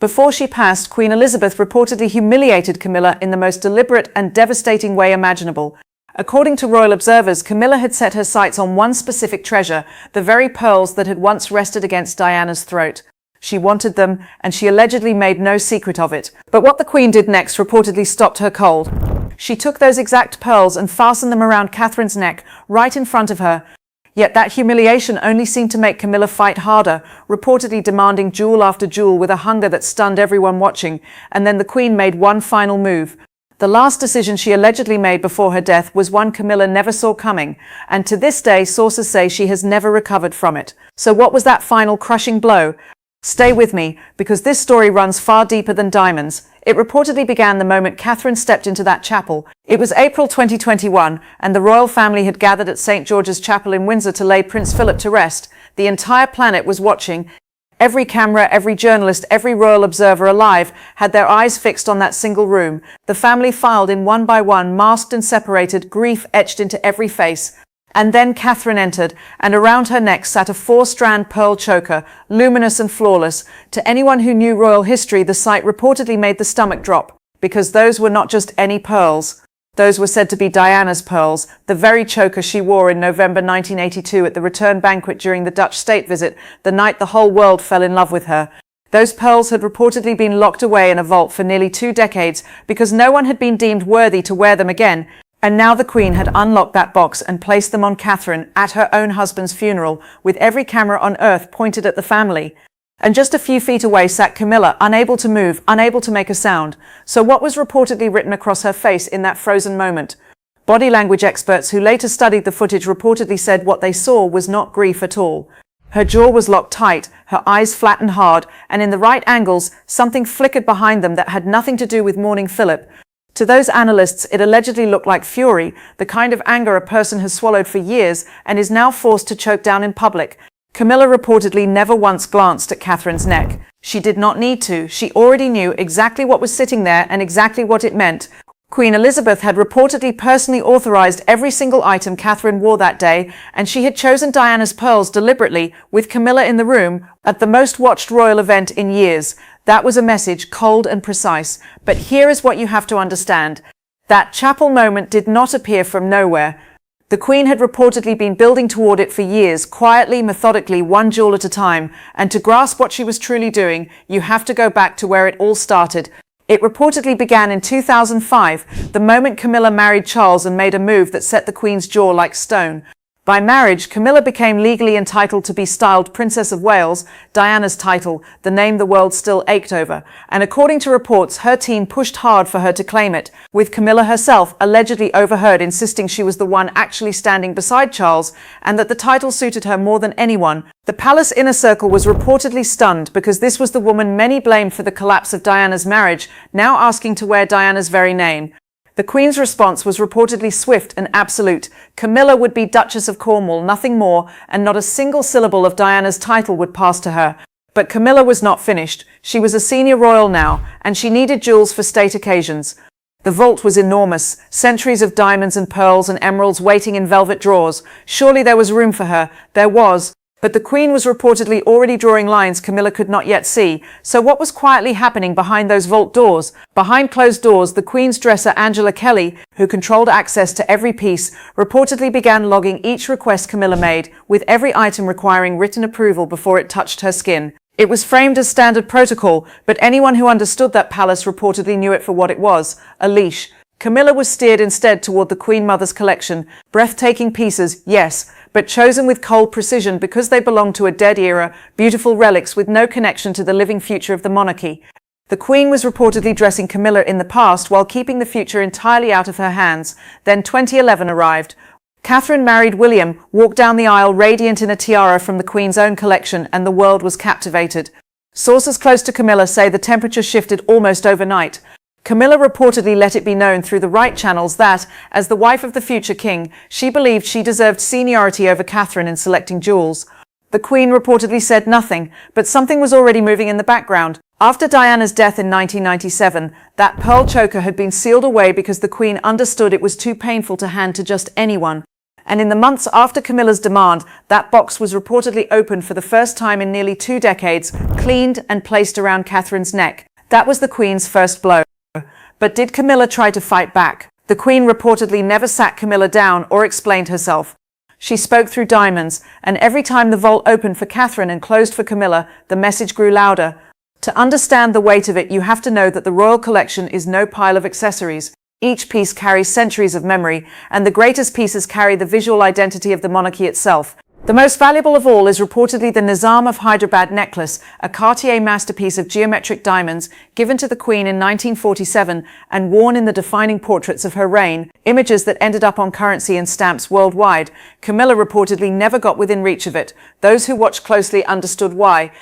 Before she passed, Queen Elizabeth reportedly humiliated Camilla in the most deliberate and devastating way imaginable. According to royal observers, Camilla had set her sights on one specific treasure, the very pearls that had once rested against Diana's throat. She wanted them, and she allegedly made no secret of it. But what the Queen did next reportedly stopped her cold. She took those exact pearls and fastened them around Catherine's neck, right in front of her. Yet that humiliation only seemed to make Camilla fight harder, reportedly demanding jewel after jewel with a hunger that stunned everyone watching. And then the Queen made one final move. The last decision she allegedly made before her death was one Camilla never saw coming, and to this day sources say she has never recovered from it. So what was that final crushing blow? Stay with me, because this story runs far deeper than diamonds. It reportedly began the moment Catherine stepped into that chapel. It was April 2021, and the royal family had gathered at St. George's Chapel in Windsor to lay Prince Philip to rest. The entire planet was watching. Every camera, every journalist, every royal observer alive had their eyes fixed on that single room. The family filed in one by one, masked and separated, grief etched into every face. And then Catherine entered, and around her neck sat a 4-strand pearl choker, luminous and flawless. To anyone who knew royal history, the sight reportedly made the stomach drop, because those were not just any pearls. Those were said to be Diana's pearls, the very choker she wore in November 1982 at the return banquet during the Dutch state visit, the night the whole world fell in love with her. Those pearls had reportedly been locked away in a vault for nearly 2 decades because no one had been deemed worthy to wear them again. And now the Queen had unlocked that box and placed them on Catherine at her own husband's funeral, with every camera on earth pointed at the family. And just a few feet away sat Camilla, unable to move, unable to make a sound. So what was reportedly written across her face in that frozen moment? Body language experts who later studied the footage reportedly said what they saw was not grief at all. Her jaw was locked tight, her eyes flat and hard, and in the right angles, something flickered behind them that had nothing to do with mourning Philip. To those analysts, it allegedly looked like fury, the kind of anger a person has swallowed for years and is now forced to choke down in public. Camilla reportedly never once glanced at Catherine's neck. She did not need to. She already knew exactly what was sitting there and exactly what it meant. Queen Elizabeth had reportedly personally authorized every single item Catherine wore that day, and she had chosen Diana's pearls deliberately, with Camilla in the room, at the most watched royal event in years. That was a message, cold and precise. But here is what you have to understand. That chapel moment did not appear from nowhere. The Queen had reportedly been building toward it for years, quietly, methodically, one jewel at a time. And to grasp what she was truly doing, you have to go back to where it all started. It reportedly began in 2005, the moment Camilla married Charles and made a move that set the Queen's jaw like stone. By marriage, Camilla became legally entitled to be styled Princess of Wales, Diana's title, the name the world still ached over, and according to reports, her team pushed hard for her to claim it, with Camilla herself allegedly overheard insisting she was the one actually standing beside Charles, and that the title suited her more than anyone. The palace inner circle was reportedly stunned because this was the woman many blamed for the collapse of Diana's marriage, now asking to wear Diana's very name. The Queen's response was reportedly swift and absolute. Camilla would be Duchess of Cornwall, nothing more, and not a single syllable of Diana's title would pass to her. But Camilla was not finished. She was a senior royal now, and she needed jewels for state occasions. The vault was enormous, centuries of diamonds and pearls and emeralds waiting in velvet drawers. Surely there was room for her. There was. But the Queen was reportedly already drawing lines Camilla could not yet see. So what was quietly happening behind those vault doors? Behind closed doors, the Queen's dresser Angela Kelly, who controlled access to every piece, reportedly began logging each request Camilla made, with every item requiring written approval before it touched her skin. It was framed as standard protocol, but anyone who understood that palace reportedly knew it for what it was, a leash. Camilla was steered instead toward the Queen Mother's collection, breathtaking pieces, yes, but chosen with cold precision because they belonged to a dead era, beautiful relics with no connection to the living future of the monarchy. The Queen was reportedly dressing Camilla in the past while keeping the future entirely out of her hands. Then 2011 arrived. Catherine married William, walked down the aisle radiant in a tiara from the Queen's own collection, and the world was captivated. Sources close to Camilla say the temperature shifted almost overnight. Camilla reportedly let it be known through the right channels that, as the wife of the future king, she believed she deserved seniority over Catherine in selecting jewels. The Queen reportedly said nothing, but something was already moving in the background. After Diana's death in 1997, that pearl choker had been sealed away because the Queen understood it was too painful to hand to just anyone. And in the months after Camilla's demand, that box was reportedly opened for the first time in nearly 2 decades, cleaned and placed around Catherine's neck. That was the Queen's first blow. But did Camilla try to fight back? The Queen reportedly never sat Camilla down or explained herself. She spoke through diamonds, and every time the vault opened for Catherine and closed for Camilla, the message grew louder. To understand the weight of it, you have to know that the royal collection is no pile of accessories. Each piece carries centuries of memory, and the greatest pieces carry the visual identity of the monarchy itself. The most valuable of all is reportedly the Nizam of Hyderabad necklace, a Cartier masterpiece of geometric diamonds given to the Queen in 1947 and worn in the defining portraits of her reign, images that ended up on currency and stamps worldwide. Camilla reportedly never got within reach of it. Those who watched closely understood why.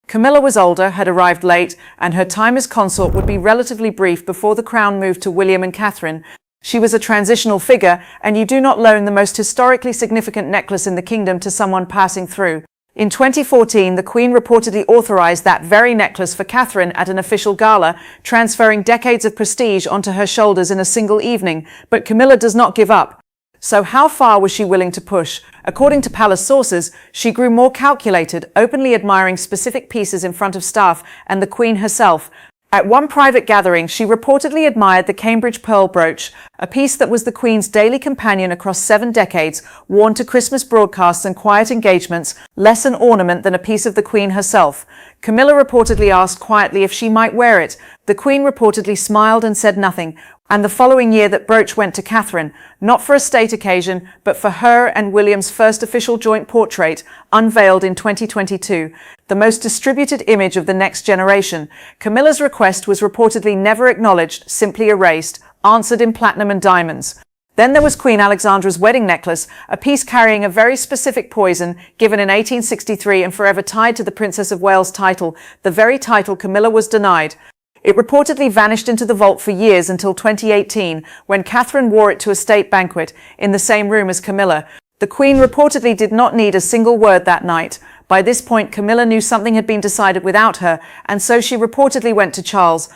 Camilla was older, had arrived late, and her time as consort would be relatively brief before the crown moved to William and Catherine. She was a transitional figure, and you do not loan the most historically significant necklace in the kingdom to someone passing through. In 2014, the Queen reportedly authorized that very necklace for Catherine at an official gala, transferring decades of prestige onto her shoulders in a single evening. But Camilla does not give up. So how far was she willing to push? According to palace sources, she grew more calculated, openly admiring specific pieces in front of staff and the Queen herself. At one private gathering, she reportedly admired the Cambridge pearl brooch, a piece that was the Queen's daily companion across 7 decades, worn to Christmas broadcasts and quiet engagements, less an ornament than a piece of the Queen herself. Camilla reportedly asked quietly if she might wear it. The Queen reportedly smiled and said nothing. And the following year that brooch went to Catherine, not for a state occasion, but for her and William's first official joint portrait, unveiled in 2022, the most distributed image of the next generation. Camilla's request was reportedly never acknowledged, simply erased, answered in platinum and diamonds. Then there was Queen Alexandra's wedding necklace, a piece carrying a very specific poison given in 1863 and forever tied to the Princess of Wales title, the very title Camilla was denied. It reportedly vanished into the vault for years until 2018, when Catherine wore it to a state banquet in the same room as Camilla. The Queen reportedly did not need a single word that night. By this point, Camilla knew something had been decided without her, and so she reportedly went to Charles.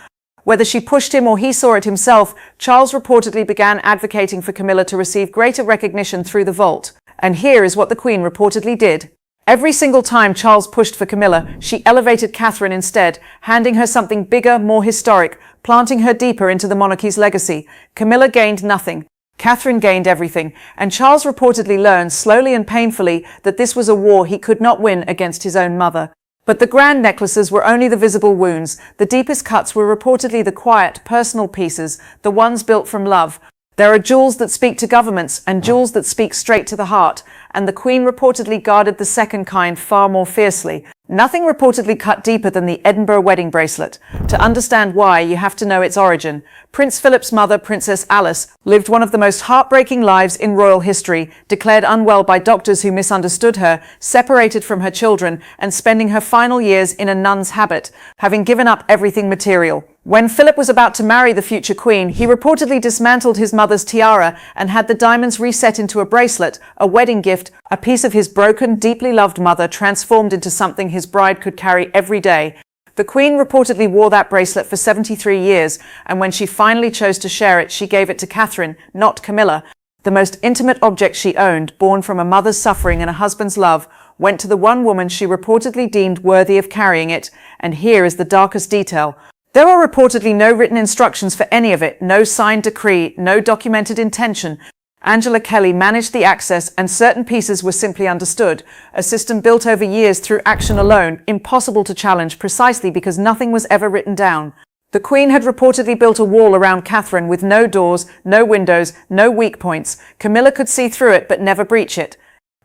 Whether she pushed him or he saw it himself, Charles reportedly began advocating for Camilla to receive greater recognition through the vault. And here is what the Queen reportedly did. Every single time Charles pushed for Camilla, she elevated Catherine instead, handing her something bigger, more historic, planting her deeper into the monarchy's legacy. Camilla gained nothing. Catherine gained everything, and Charles reportedly learned, slowly and painfully, that this was a war he could not win against his own mother. But the grand necklaces were only the visible wounds. The deepest cuts were reportedly the quiet, personal pieces, the ones built from love. There are jewels that speak to governments and jewels that speak straight to the heart, and the Queen reportedly guarded the second kind far more fiercely. Nothing reportedly cut deeper than the Edinburgh wedding bracelet. To understand why, you have to know its origin. Prince Philip's mother, Princess Alice, lived one of the most heartbreaking lives in royal history, declared unwell by doctors who misunderstood her, separated from her children, and spending her final years in a nun's habit, having given up everything material. When Philip was about to marry the future queen, he reportedly dismantled his mother's tiara and had the diamonds reset into a bracelet, a wedding gift, a piece of his broken, deeply loved mother transformed into something his bride could carry every day. The Queen reportedly wore that bracelet for 73 years, and when she finally chose to share it, she gave it to Catherine, not Camilla. The most intimate object she owned, born from a mother's suffering and a husband's love, went to the one woman she reportedly deemed worthy of carrying it, and here is the darkest detail. There are reportedly no written instructions for any of it, no signed decree, no documented intention. Angela Kelly managed the access, and certain pieces were simply understood, a system built over years through action alone, impossible to challenge precisely because nothing was ever written down. The Queen had reportedly built a wall around Catherine with no doors, no windows, no weak points. Camilla could see through it but never breach it.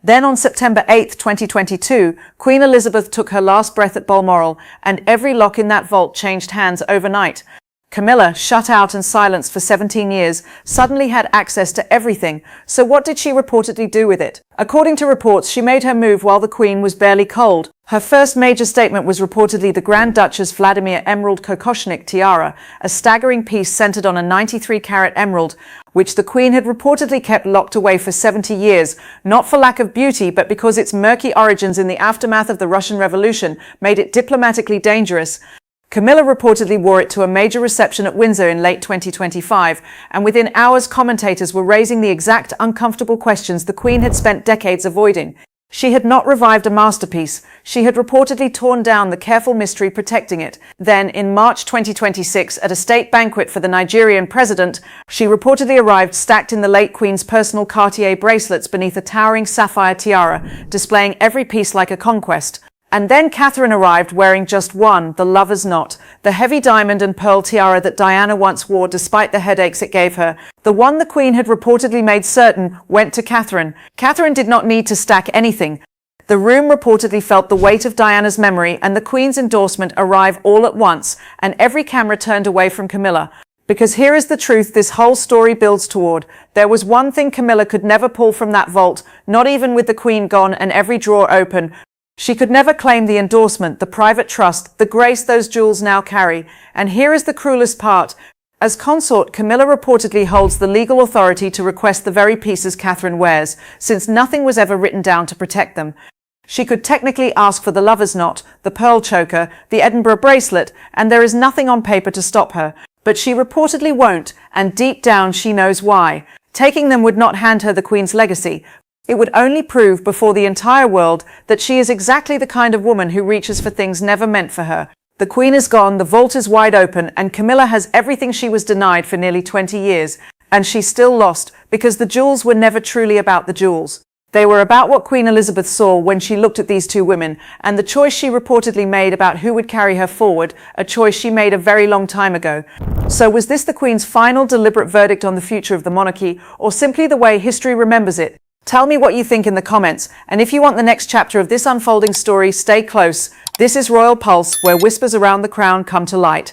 Then on September 8, 2022, Queen Elizabeth took her last breath at Balmoral, and every lock in that vault changed hands overnight. Camilla, shut out and silenced for 17 years, suddenly had access to everything. So what did she reportedly do with it? According to reports, she made her move while the Queen was barely cold. Her first major statement was reportedly the Grand Duchess Vladimir Emerald Kokoshnik tiara, a staggering piece centered on a 93-carat emerald, which the Queen had reportedly kept locked away for 70 years, not for lack of beauty, but because its murky origins in the aftermath of the Russian Revolution made it diplomatically dangerous. Camilla reportedly wore it to a major reception at Windsor in late 2025, and within hours commentators were raising the exact uncomfortable questions the Queen had spent decades avoiding. She had not revived a masterpiece. She had reportedly torn down the careful mystery protecting it. Then, in March 2026, at a state banquet for the Nigerian president, she reportedly arrived stacked in the late Queen's personal Cartier bracelets beneath a towering sapphire tiara, displaying every piece like a conquest. And then Catherine arrived wearing just one, the lover's knot, the heavy diamond and pearl tiara that Diana once wore despite the headaches it gave her. The one the Queen had reportedly made certain went to Catherine. Catherine did not need to stack anything. The room reportedly felt the weight of Diana's memory and the Queen's endorsement arrive all at once, and every camera turned away from Camilla. Because here is the truth this whole story builds toward. There was one thing Camilla could never pull from that vault, not even with the Queen gone and every drawer open. She could never claim the endorsement, the private trust, the grace those jewels now carry. And here is the cruelest part. As consort, Camilla reportedly holds the legal authority to request the very pieces Catherine wears, since nothing was ever written down to protect them. She could technically ask for the lover's knot, the pearl choker, the Edinburgh bracelet, and there is nothing on paper to stop her. But she reportedly won't, and deep down she knows why. Taking them would not hand her the Queen's legacy. It would only prove before the entire world that she is exactly the kind of woman who reaches for things never meant for her. The Queen is gone, the vault is wide open, and Camilla has everything she was denied for nearly 20 years. And she's still lost, because the jewels were never truly about the jewels. They were about what Queen Elizabeth saw when she looked at these two women, and the choice she reportedly made about who would carry her forward, a choice she made a very long time ago. So was this the Queen's final deliberate verdict on the future of the monarchy, or simply the way history remembers it? Tell me what you think in the comments, and if you want the next chapter of this unfolding story, stay close. This is Royal Pulse, where whispers around the crown come to light.